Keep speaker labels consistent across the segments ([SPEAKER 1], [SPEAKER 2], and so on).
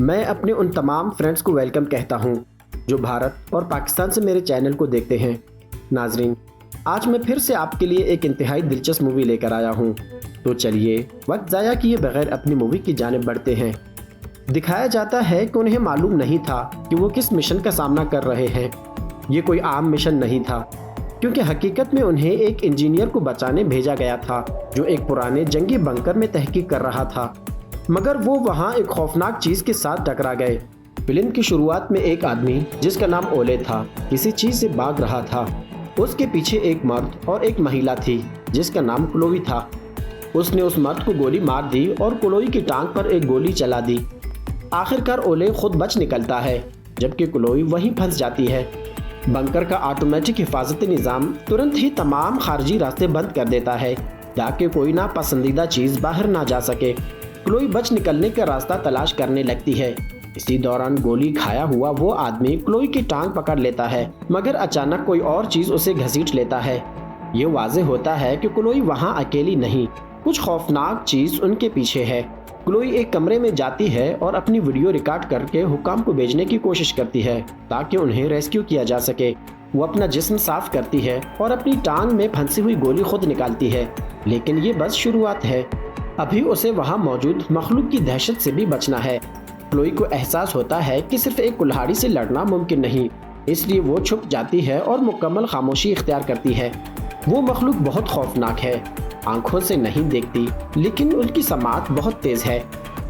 [SPEAKER 1] میں اپنے ان تمام فرینڈز کو ویلکم کہتا ہوں جو بھارت اور پاکستان سے میرے چینل کو دیکھتے ہیں۔ ناظرین، آج میں پھر سے آپ کے لیے ایک انتہائی دلچسپ مووی لے کر آیا ہوں، تو چلیے وقت ضائع کیے بغیر اپنی مووی کی جانب بڑھتے ہیں۔ دکھایا جاتا ہے کہ انہیں معلوم نہیں تھا کہ وہ کس مشن کا سامنا کر رہے ہیں۔ یہ کوئی عام مشن نہیں تھا، کیونکہ حقیقت میں انہیں ایک انجینئر کو بچانے بھیجا گیا تھا جو ایک پرانے جنگی بنکر میں تحقیق کر رہا تھا، مگر وہ وہاں ایک خوفناک چیز کے ساتھ ٹکرا گئے۔ فلم کی شروعات میں ایک آدمی جس کا نام اولے تھا کسی چیز سے بھاگ رہا تھا۔ اس کے پیچھے ایک مرد اور ایک مہیلا تھی جس کا نام کلوئی تھا۔ اس نے اس مرد کو گولی مار دی اور کلوئی کی ٹانگ پر ایک گولی چلا دی۔ آخرکار اولے خود بچ نکلتا ہے، جبکہ کلوئی وہیں پھنس جاتی ہے۔ بنکر کا آٹومیٹک حفاظتی نظام ترنت ہی تمام خارجی راستے بند کر دیتا ہے تاکہ کوئی ناپسندیدہ چیز باہر نہ جا سکے۔ کلوئی بچ نکلنے کا راستہ تلاش کرنے لگتی ہے۔ اسی دوران گولی کھایا ہوا وہ آدمی کلوئی کی ٹانگ پکڑ لیتا ہے، مگر اچانک کوئی اور چیز اسے گھسیٹ لیتا ہے۔ یہ واضح ہوتا ہے کہ کلوئی وہاں اکیلی نہیں، کچھ خوفناک چیز ان کے پیچھے ہے۔ کلوئی ایک کمرے میں جاتی ہے اور اپنی ویڈیو ریکارڈ کر کے حکام کو بھیجنے کی کوشش کرتی ہے تاکہ انہیں ریسکیو کیا جا سکے۔ وہ اپنا جسم صاف کرتی ہے اور اپنی ٹانگ میں پھنسی ہوئی گولی خود نکالتی ہے، لیکن یہ بس شروعات ہے۔ ابھی اسے وہاں موجود مخلوق کی دہشت سے بھی بچنا ہے۔ کلوئی کو احساس ہوتا ہے کہ صرف ایک کلہاڑی سے لڑنا ممکن نہیں، اس لیے وہ چھپ جاتی ہے اور مکمل خاموشی اختیار کرتی ہے۔ وہ مخلوق بہت خوفناک ہے، آنکھوں سے نہیں دیکھتی لیکن ان کی سماعت بہت تیز ہے۔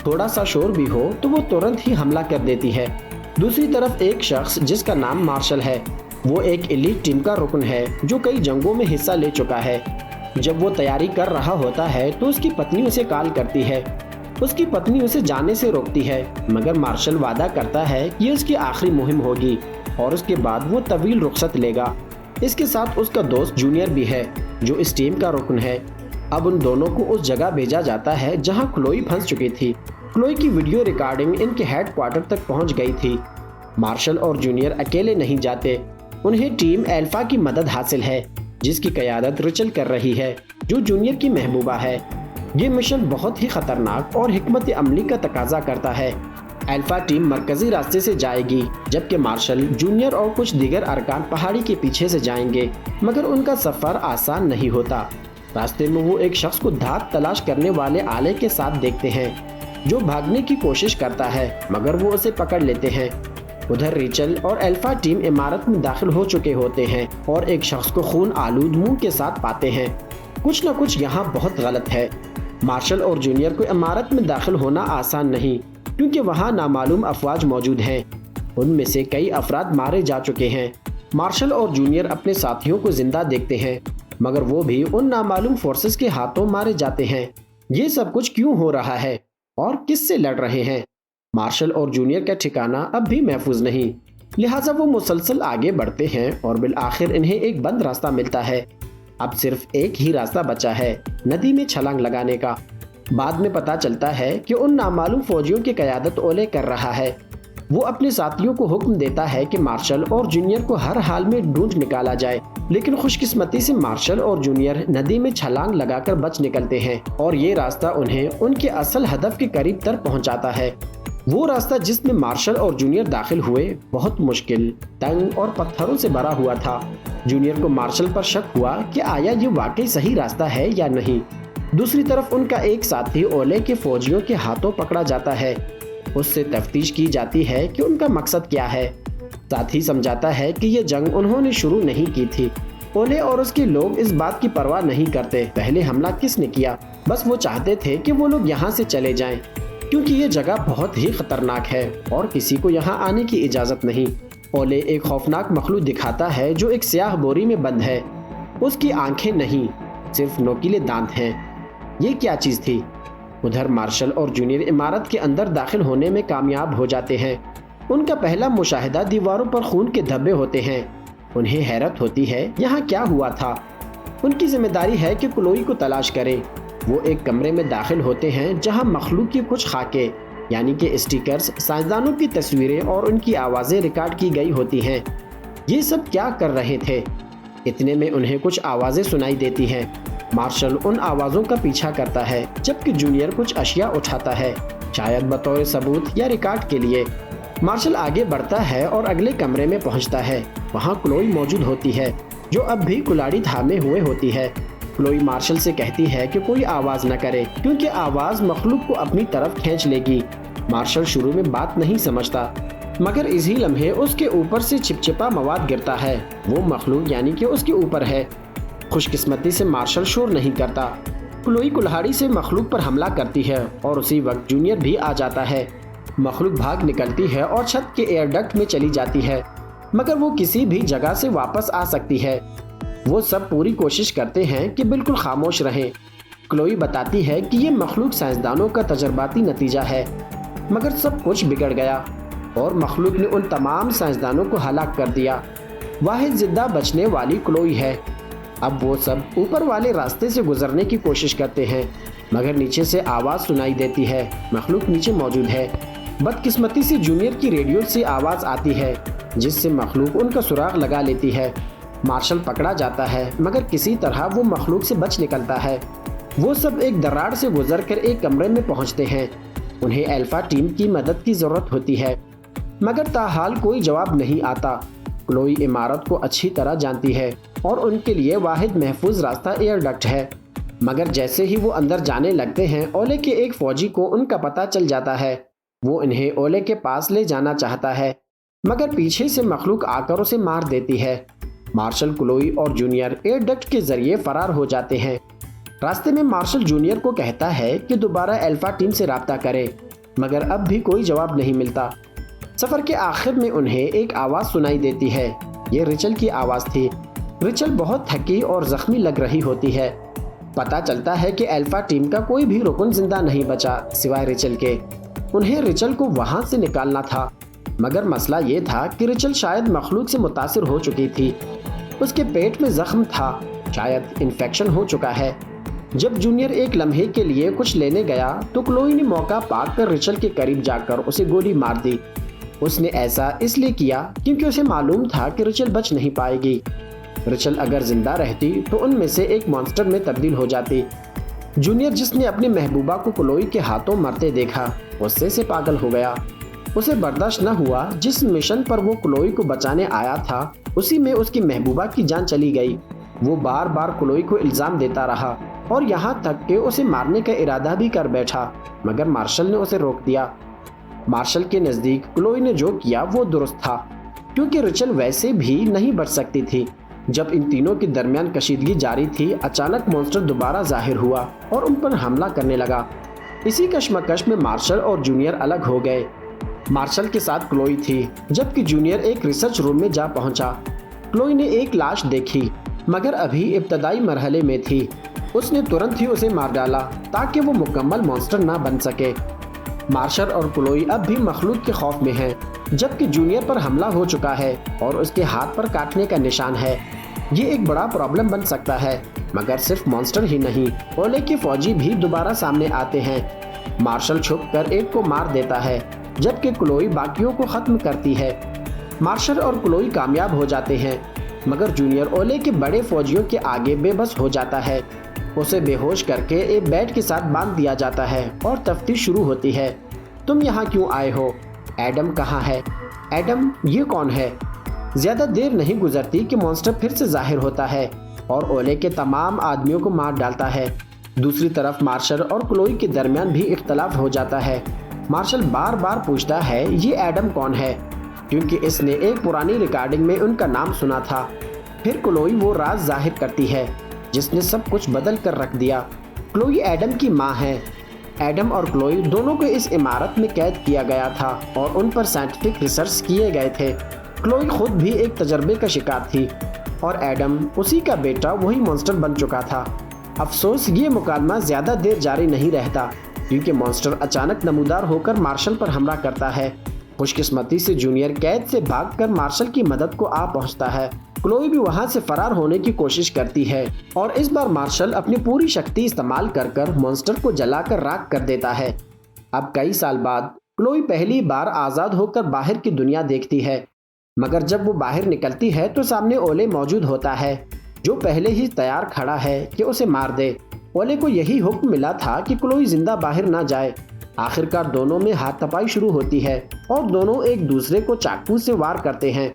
[SPEAKER 1] تھوڑا سا شور بھی ہو تو وہ ترنت ہی حملہ کر دیتی ہے۔ دوسری طرف ایک شخص جس کا نام مارشل ہے، وہ ایک ایلیٹ ٹیم کا رکن ہے جو کئی جنگوں میں حصہ لے چکا ہے۔ جب وہ تیاری کر رہا ہوتا ہے تو اس کی پتنی اسے کال کرتی ہے۔ اس کی پتنی اسے جانے سے روکتی ہے، مگر مارشل وعدہ کرتا ہے کہ یہ اس کی آخری مہم ہوگی اور اس کے بعد وہ طویل رخصت لے گا۔ اس کے ساتھ اس کا دوست جونیئر بھی ہے جو اس ٹیم کا رکن ہے۔ اب ان دونوں کو اس جگہ بھیجا جاتا ہے جہاں کلوئی پھنس چکی تھی۔ کلوئی کی ویڈیو ریکارڈنگ ان کے ہیڈ کوارٹر تک پہنچ گئی تھی۔ مارشل اور جونیئر اکیلے نہیں جاتے، انہیں ٹیم الفا کی مدد حاصل ہے جس کی قیادت رچل کر رہی ہے جو جونیئر کی محبوبہ ہے۔ یہ مشن بہت ہی خطرناک اور حکمت عملی کا تقاضا کرتا ہے۔ الفا ٹیم مرکزی راستے سے جائے گی جبکہ مارشل، جونیئر اور کچھ دیگر ارکان پہاڑی کے پیچھے سے جائیں گے، مگر ان کا سفر آسان نہیں ہوتا۔ راستے میں وہ ایک شخص کو دھات تلاش کرنے والے آلے کے ساتھ دیکھتے ہیں جو بھاگنے کی کوشش کرتا ہے، مگر وہ اسے پکڑ لیتے ہیں۔ ادھر ریچل اور الفا ٹیم عمارت میں داخل ہو چکے ہوتے ہیں اور ایک شخص کو خون آلود منہ کے ساتھ پاتے ہیں۔ کچھ نہ کچھ یہاں بہت غلط ہے۔ مارشل اور جونیئر کو عمارت میں داخل ہونا آسان نہیں کیونکہ وہاں نامعلوم افواج موجود ہیں۔ ان میں سے کئی افراد مارے جا چکے ہیں۔ مارشل اور جونیئر اپنے ساتھیوں کو زندہ دیکھتے ہیں، مگر وہ بھی ان نامعلوم فورسز کے ہاتھوں مارے جاتے ہیں۔ یہ سب کچھ کیوں ہو رہا ہے اور کس سے لڑ رہے ہیں؟ مارشل اور جونیئر کا ٹھکانہ اب بھی محفوظ نہیں، لہٰذا وہ مسلسل آگے بڑھتے ہیں اور بالآخر انہیں ایک بند راستہ ملتا ہے۔ اب صرف ایک ہی راستہ بچا ہے، ندی میں چھلانگ لگانے کا۔ بعد میں پتہ چلتا ہے کہ ان نامعلوم فوجیوں کی قیادت اولے کر رہا ہے۔ وہ اپنے ساتھیوں کو حکم دیتا ہے کہ مارشل اور جونیئر کو ہر حال میں ڈھونڈ نکالا جائے، لیکن خوش قسمتی سے مارشل اور جونیئر ندی میں چھلانگ لگا کر بچ نکلتے ہیں اور یہ راستہ انہیں ان کے اصل ہدف کے قریب تر پہنچاتا ہے۔ وہ راستہ جس میں مارشل اور جونیئر داخل ہوئے بہت مشکل، تنگ اور پتھروں سے بھرا ہوا تھا۔ جونیئر کو مارشل پر شک ہوا کہ آیا یہ واقعی صحیح راستہ ہے یا نہیں۔ دوسری طرف ان کا ایک ساتھی اولے کے فوجیوں کے ہاتھوں پکڑا جاتا ہے۔ اس سے تفتیش کی جاتی ہے کہ ان کا مقصد کیا ہے۔ ساتھی سمجھاتا ہے کہ یہ جنگ انہوں نے شروع نہیں کی تھی۔ اولے اور اس کے لوگ اس بات کی پرواہ نہیں کرتے پہلے حملہ کس نے کیا، بس وہ چاہتے تھے کہ وہ لوگ یہاں سے چلے جائیں کیونکہ یہ جگہ بہت ہی خطرناک ہے اور کسی کو یہاں آنے کی اجازت نہیں۔ اولے ایک خوفناک مخلوق دکھاتا ہے جو ایک سیاہ بوری میں بند ہے۔ اس کی آنکھیں نہیں، صرف نوکیلے دانت ہیں۔ یہ کیا چیز تھی؟ ادھر مارشل اور جونیئر عمارت کے اندر داخل ہونے میں کامیاب ہو جاتے ہیں۔ ان کا پہلا مشاہدہ دیواروں پر خون کے دھبے ہوتے ہیں۔ انہیں حیرت ہوتی ہے یہاں کیا ہوا تھا۔ ان کی ذمہ داری ہے کہ کلوئی کو تلاش کریں۔ وہ ایک کمرے میں داخل ہوتے ہیں جہاں مخلوق کی کچھ خاکیں یعنی کہ اسٹیکرز، سائنسدانوں کی تصویریں اور ان کی آوازیں ریکارڈ کی گئی ہوتی ہیں۔ یہ سب کیا کر رہے تھے؟ اتنے میں انہیں کچھ آوازیں سنائی دیتی ہیں۔ مارشل ان آوازوں کا پیچھا کرتا ہے جبکہ جونیئر کچھ اشیاء اٹھاتا ہے۔ شاید بطور ثبوت یا ریکارڈ کے لیے۔ مارشل آگے بڑھتا ہے اور اگلے کمرے میں پہنچتا ہے۔ وہاں کلوئی موجود ہوتی ہے جو اب بھی کلاڑی تھامے ہوئے ہوتی ہے۔ کلوئی مارشل سے کہتی ہے کہ کوئی آواز نہ کرے کیونکہ آواز مخلوق کو اپنی طرف کھینچ لے گی۔ مارشل شروع میں بات نہیں سمجھتا مگر اسی لمحے اس کے اوپر سے چپچپا مواد گرتا ہے۔ وہ مخلوق یعنی کہ اس کے اوپر ہے۔ خوش قسمتی سے مارشل شور نہیں کرتا۔ کلوئی کلہاڑی سے مخلوق پر حملہ کرتی ہے اور اسی وقت جونیئر بھی آ جاتا ہے۔ مخلوق بھاگ نکلتی ہے اور چھت کے ایئر ڈکٹ میں چلی جاتی ہے مگر وہ کسی بھی جگہ سے واپس آ سکتی ہے۔ وہ سب پوری کوشش کرتے ہیں کہ بالکل خاموش رہیں۔ کلوئی بتاتی ہے کہ یہ مخلوق سائنسدانوں کا تجرباتی نتیجہ ہے مگر سب کچھ بگڑ گیا اور مخلوق نے ان تمام سائنسدانوں کو ہلاک کر دیا۔ واحد زندہ بچنے والی کلوئی ہے۔ اب وہ سب اوپر والے راستے سے گزرنے کی کوشش کرتے ہیں مگر نیچے سے آواز سنائی دیتی ہے۔ مخلوق نیچے موجود ہے۔ بدقسمتی سے جونیئر کی ریڈیو سے آواز آتی ہے جس سے مخلوق ان کا سراغ لگا لیتی ہے۔ مارشل پکڑا جاتا ہے مگر کسی طرح وہ مخلوق سے بچ نکلتا ہے۔ وہ سب ایک دراڑ سے گزر کر ایک کمرے میں پہنچتے ہیں۔ انہیں الفا ٹیم کی مدد کی ضرورت ہوتی ہے مگر تاحال کوئی جواب نہیں آتا۔ کلوئی عمارت کو اچھی طرح جانتی ہے اور ان کے لیے واحد محفوظ راستہ ایئر ڈکٹ ہے مگر جیسے ہی وہ اندر جانے لگتے ہیں اولے کے ایک فوجی کو ان کا پتہ چل جاتا ہے۔ وہ انہیں اولے کے پاس لے جانا چاہتا ہے مگر پیچھے سے مخلوق آ کر اسے مار دیتی ہے۔ مارشل، کلوئی اور جونیئر ایئر ڈکٹ کے ذریعے فرار ہو جاتے ہیں۔ راستے میں مارشل جونیئر کو کہتا ہے کہ دوبارہ الفا ٹیم سے رابطہ کرے مگر اب بھی کوئی جواب نہیں ملتا۔ سفر کے آخر میں انہیں ایک آواز سنائی دیتی ہے۔ یہ ریچل کی آواز تھی۔ ریچل بہت تھکی اور زخمی لگ رہی ہوتی ہے۔ پتہ چلتا ہے کہ الفا ٹیم کا کوئی بھی رکن زندہ نہیں بچا سوائے ریچل کے۔ انہیں ریچل کو وہاں سے نکالنا تھا مگر مسئلہ یہ تھا کہ ریچل شاید مخلوق سے متاثر ہو چکی تھی۔ اس کے پیٹ میں زخم تھا، شاید انفیکشن ہو چکا ہے۔ جب جونیئر ایک لمحے کے لیے کچھ لینے گیا تو کلوئی نے موقع پا کر ریچل کے قریب جا کر اسے گولی مار دی۔ اس نے ایسا اس لیے کیا کیونکہ اسے معلوم تھا کہ ریچل بچ نہیں پائے گی۔ ریچل اگر زندہ رہتی تو ان میں سے ایک مانسٹر میں تبدیل ہو جاتی۔ جونیئر، جس نے اپنی محبوبہ کو کلوئی کے ہاتھوں مرتے دیکھا، غصے سے پاگل ہو گیا۔ اسے برداشت نہ ہوا جس مشن پر وہ کلوئی کو بچانے آیا تھا اسی میں اس کی محبوبہ کی جان چلی گئی۔ وہ بار بار کلوئی کو الزام دیتا رہا اور یہاں تک کہ اسے مارنے کا ارادہ بھی کر بیٹھا مگر مارشل نے اسے روک دیا۔ مارشل کے نزدیک کلوئی نے جو کیا وہ درست تھا کیونکہ ریچل ویسے بھی نہیں بچ سکتی تھی۔ جب ان تینوں کے درمیان کشیدگی جاری تھی اچانک مونسٹر دوبارہ ظاہر ہوا اور ان پر حملہ کرنے لگا۔ اسی کشمکش میں مارشل اور جونیئر الگ ہو گئے۔ مارشل کے ساتھ کلوئی تھی جبکہ جونیئر ایک ریسرچ روم میں جا پہنچا۔ کلوئی نے ایک لاش دیکھی مگر ابھی ابتدائی مرحلے میں تھی۔ اس نے ترنت ہی اسے مار ڈالا تاکہ وہ مکمل مونسٹر نہ بن سکے۔ مارشل اور کلوئی اب بھی مخلوق کے خوف میں ہیں جبکہ جونیئر پر حملہ ہو چکا ہے اور اس کے ہاتھ پر کاٹنے کا نشان ہے۔ یہ ایک بڑا پرابلم بن سکتا ہے مگر صرف مونسٹر ہی نہیں، اولے کے فوجی بھی دوبارہ سامنے آتے ہیں۔ مارشل چھپ کر ایک کو مار دیتا ہے جبکہ کلوئی باقیوں کو ختم کرتی ہے۔ مارشل اور کلوئی کامیاب ہو جاتے ہیں مگر جونیئر اولے کے بڑے فوجیوں کے آگے بے بس ہو جاتا ہے۔ اسے بے ہوش کر کے ایک بیٹ کے ساتھ باندھ دیا جاتا ہے اور تفتیش شروع ہوتی ہے۔ تم یہاں کیوں آئے ہو؟ ایڈم کہاں ہے؟ ایڈم یہ کون ہے؟ زیادہ دیر نہیں گزرتی کہ مونسٹر پھر سے ظاہر ہوتا ہے اور اولے کے تمام آدمیوں کو مار ڈالتا ہے۔ دوسری طرف مارشل اور کلوئی کے درمیان بھی اختلاف ہو جاتا ہے۔ مارشل بار بار پوچھتا ہے یہ ایڈم کون ہے کیونکہ اس نے ایک پرانی ریکارڈنگ میں ان کا نام سنا تھا۔ پھر کلوئی وہ راز ظاہر کرتی ہے جس نے سب کچھ بدل کر رکھ دیا۔ کلوئی ایڈم کی ماں ہے۔ ایڈم اور کلوئی دونوں کو اس عمارت میں قید کیا گیا تھا اور ان پر سائنٹیفک ریسرچ کیے گئے تھے۔ کلوئی خود بھی ایک تجربے کا شکار تھی اور ایڈم اسی کا بیٹا وہی مونسٹر بن چکا تھا۔ افسوس یہ مکالمہ زیادہ دیر جاری نہیں رہتا کیونکہ مونسٹر اچانک نمودار ہو کر مارشل پر حملہ کرتا ہے۔ خوش قسمتی سے جونیئر قید سے بھاگ کر مارشل کی مدد کو آ پہنچتا ہے۔ کلوئی بھی وہاں سے فرار ہونے کی کوشش کرتی ہے اور اس بار مارشل اپنی پوری شکتی استعمال کر کر مونسٹر کو جلا کر راکھ کر دیتا ہے۔ اب کئی سال بعد کلوئی پہلی بار آزاد ہو کر باہر کی دنیا دیکھتی ہے مگر جب وہ باہر نکلتی ہے تو سامنے اولے موجود ہوتا ہے جو پہلے ہی تیار کھڑا ہے کہ اسے مار دے۔ اولے کو یہی حکم ملا تھا کہ کلوئی زندہ باہر نہ جائے آخرکار دونوں میں ہاتھ تپائی شروع ہوتی ہے اور دونوں ایک دوسرے کو چاقو سے وار کرتے ہیں۔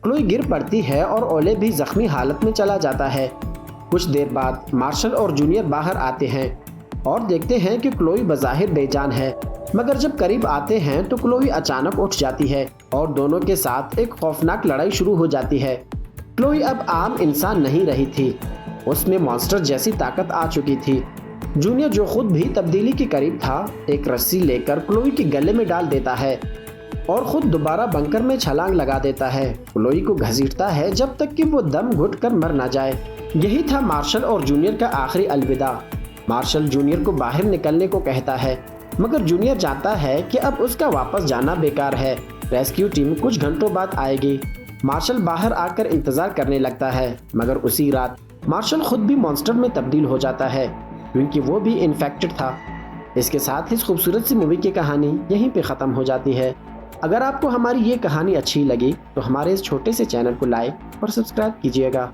[SPEAKER 1] کلوئی گر پڑتی ہے اور اولے بھی زخمی حالت میں چلا جاتا ہے۔ کچھ دیر بعد مارشل اور جونیئر باہر آتے ہیں اور دیکھتے ہیں کہ کلوئی بظاہر بے جان ہے، مگر جب قریب آتے ہیں تو کلوئی اچانک اٹھ جاتی ہے اور دونوں کے ساتھ ایک خوفناک لڑائی شروع ہو جاتی ہے۔ کلوئی اب عام انسان نہیں رہی تھی، اس میں مانسٹر جیسی طاقت آ چکی تھی۔ جونیئر جو خود بھی تبدیلی کے قریب تھا، ایک رسی لے کر کلوئی کے گلے میں ڈال دیتا ہے اور خود دوبارہ بنکر میں چھلانگ لگا دیتا ہے۔ کلوئی کو گھسیٹتا ہے جب تک کہ وہ دم گھٹ کر مر نہ جائے۔ یہی تھا مارشل اور جونیئر کا آخری الوداع۔ مارشل جونیئر کو باہر نکلنے کو کہتا ہے، مگر جونیئر جانتا ہے کہ اب اس کا واپس جانا بیکار ہے۔ ریسکیو ٹیم کچھ گھنٹوں بعد آئے گی۔ مارشل باہر آ کر انتظار کرنے لگتا ہے، مگر اسی رات مارشل خود بھی مانسٹر میں تبدیل ہو جاتا ہے کیونکہ وہ بھی انفیکٹڈ تھا۔ اس کے ساتھ اس خوبصورت سی مووی کی کہانی یہیں پہ ختم ہو جاتی ہے۔ اگر آپ کو ہماری یہ کہانی اچھی لگی تو ہمارے اس چھوٹے سے چینل کو لائک اور سبسکرائب کیجیے گا۔